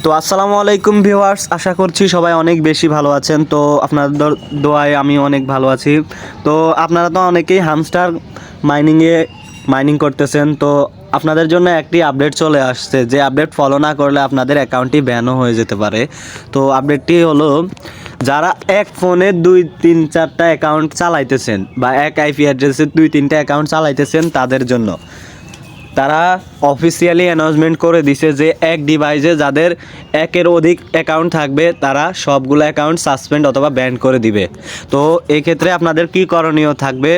তো আসসালামু আলাইকুম ভিউয়ার্স, আশা করছি সবাই অনেক বেশি ভালো আছেন। তো আপনাদের দোয়ায় আমি অনেক ভালো আছি। তো আপনারা তো অনেকেই হামস্টার মাইনিং করতেছেন। তো আপনাদের জন্য একটি আপডেট চলে আসছে, যে আপডেট ফলো না করলে আপনাদের অ্যাকাউন্টটি ব্যানও হয়ে যেতে পারে। তো আপডেটটি হলো, যারা এক ফোনে 2-3-4টা অ্যাকাউন্ট চালাইতেছেন বা এক আইপি অ্যাড্রেসে 2-3টা অ্যাকাউন্ট চালাইতেছেন, তাদের জন্য তারা অফিসিয়ালি অ্যানাউন্সমেন্ট করে দিছে যে এক ডিভাইসে যাদের একের অধিক অ্যাকাউন্ট থাকবে তারা সবগুলো অ্যাকাউন্ট সাসপেন্ড অথবা ব্যান করে দিবে। তো এই ক্ষেত্রে আপনাদের কি করণীয় থাকবে,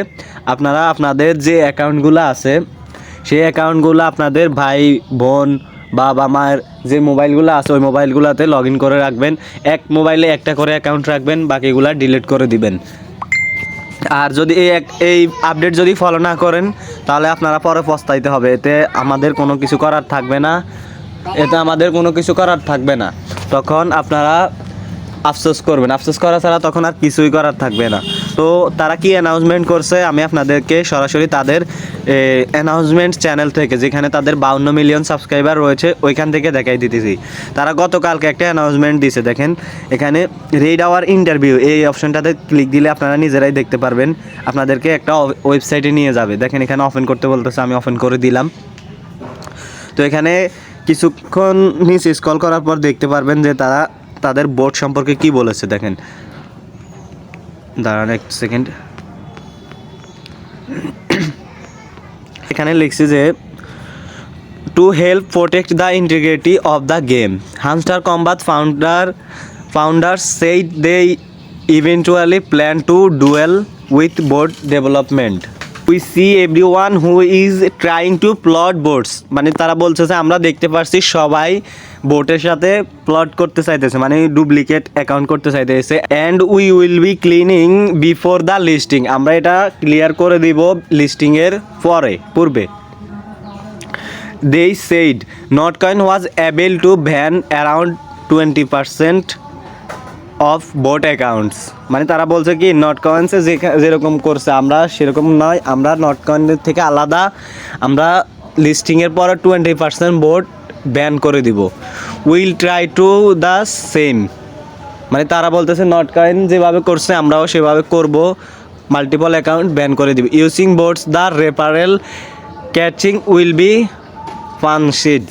আপনারা আপনাদের যে অ্যাকাউন্টগুলো আছে সেই অ্যাকাউন্টগুলো আপনাদের ভাই বোন বাবা মায়ের যে মোবাইলগুলো আছে ওই মোবাইলগুলোতে লগ ইন করে রাখবেন। এক মোবাইলে একটা করে অ্যাকাউন্ট রাখবেন, বাকিগুলো ডিলিট করে দিবেন। আর যদি এই আপডেট যদি ফলো না করেন তাহলে আপনারা পরে পস্তাইতে হবে। এতে আমাদের কোনো কিছু করার থাকবে না। তখন আপনারা আফসোস করবেন, আফসোস করা ছাড়া তখন আর কিছুই করার থাকবে না। তো তারা কি অ্যানাউন্সমেন্ট করছে আমি আপনাদেরকে সরাসরি তাদের অ্যানাউন্সমেন্ট চ্যানেল থেকে, যেখানে তাদের 52 মিলিয়ন সাবস্ক্রাইবার রয়েছে, ওইখান থেকে দেখাই দিতেছি। তারা গতকালকে একটা অ্যানাউন্সমেন্ট দিয়েছে। দেখেন এখানে রিড আওয়ার ইন্টারভিউ, এই অপশনটাতে ক্লিক দিলে আপনারা নিজেরাই দেখতে পারবেন। আপনাদেরকে একটা ওয়েবসাইটে নিয়ে যাবে। দেখেন এখানে ওপেন করতে বলতেছে, আমি ওপেন করে দিলাম। তো এখানে কিছুক্ষণ নিচে স্ক্রল করার পর দেখতে পারবেন যে তারা তাদের বোর্ড সম্পর্কে কি বলেছে। দেখেন, দাঁড়ান এক সেকেন্ড। এখানে লিখছে যে to help protect the integrity of the game, Hamster Kombat founders said they eventually plan to duel with board development. We see everyone who is trying to plot boards, মানে তারা বলছে যে আমরা দেখতে পাচ্ছি সবাই বোটের সাথে প্লট করতে চাইতেছে, মানে ডুপ্লিকেট অ্যাকাউন্ট করতে চাইতেছে। And we will be cleaning before the listing, আমরা এটা ক্লিয়ার করে দিব লিস্টিংয়ের পূর্বে। They said Notcoin was able to ban around 20% of boat accounts, মানে তারা বলছে কি নটকয়েন্সে যেরকম করছে আমরা সেরকম নয়, আমরা নটকয়েনের থেকে আলাদা, আমরা লিস্টিংয়ের পরে 20% বোট ব্যান করে দিব। Will try to the same, মানে তারা বলতেছে নটকয়েন যেভাবে করছে আমরাও সেভাবে করব, মাল্টিপল অ্যাকাউন্ট ব্যান করে দিব। Using bots the referral catching will be punished.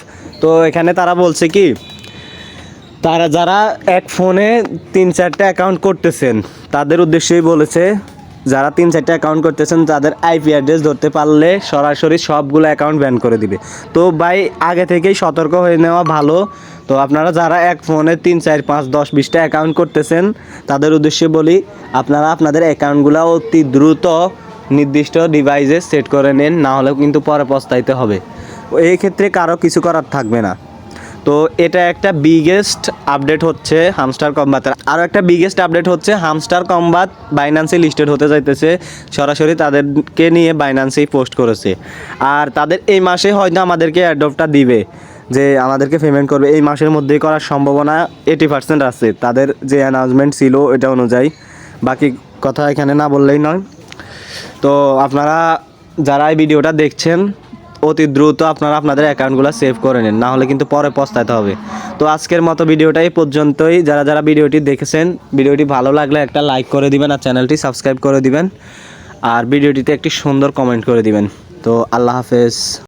তো এখানে তারা বলছে কি, তারা যারা এক ফোনে 3-4টা অ্যাকাউন্ট করতেছেন তাদের উদ্দেশ্যেই বলেছে, যারা 3-4টা অ্যাকাউন্ট করতেছেন তাদের আইপি অ্যাড্রেস ধরতে পারলে সরাসরি সবগুলো অ্যাকাউন্ট ব্যান করে দিবে। তো ভাই আগে থেকেই সতর্ক হয়ে নেওয়া ভালো। তো আপনারা যারা এক ফোনে 3-4-5-10-20টা অ্যাকাউন্ট করতেছেন তাদের উদ্দেশ্যে বলি, আপনারা আপনাদের অ্যাকাউন্টগুলো অতি দ্রুত নির্দিষ্ট ডিভাইসে সেট করে নেন, না হলেও কিন্তু পরে পস্তাইতে হবে। এই ক্ষেত্রে কারো কিছু করার থাকবে না। তো এটা একটা বিগেস্ট আপডেট হচ্ছে হামস্টার কম্বাতের। আরও একটা বিগেস্ট আপডেট হচ্ছে হামস্টার কম্বাত বাইন্যান্সে লিস্টেড হতে যাইতেছে, সরাসরি তাদেরকে নিয়ে বাইন্যান্সেই পোস্ট করেছে। আর তাদের এই মাসে হয়তো আমাদেরকে অ্যাডপটা দিবে, যে আমাদেরকে পেমেন্ট করবে এই মাসের মধ্যেই করার সম্ভাবনা 80% আছে তাদের যে অ্যানাউন্সমেন্ট ছিল এটা অনুযায়ী। বাকি কথা এখানে না বললেই নয়। তো আপনারা যারা এই ভিডিওটা দেখছেন অতি দ্রুত আপনারা আপনাদের অ্যাকাউন্টগুলো সেভ করে নিন, না হলে কিন্তু পরে পস্তাতে হবে। তো আজকের মতো ভিডিওটা এই পর্যন্তই। যারা ভিডিওটি দেখেছেন, ভিডিওটি ভালো লাগলে একটা লাইক করে দিবেন আর চ্যানেলটি সাবস্ক্রাইব করে দিবেন, আর ভিডিওটিতে একটি সুন্দর কমেন্ট করে দিবেন। তো আল্লাহ হাফেজ।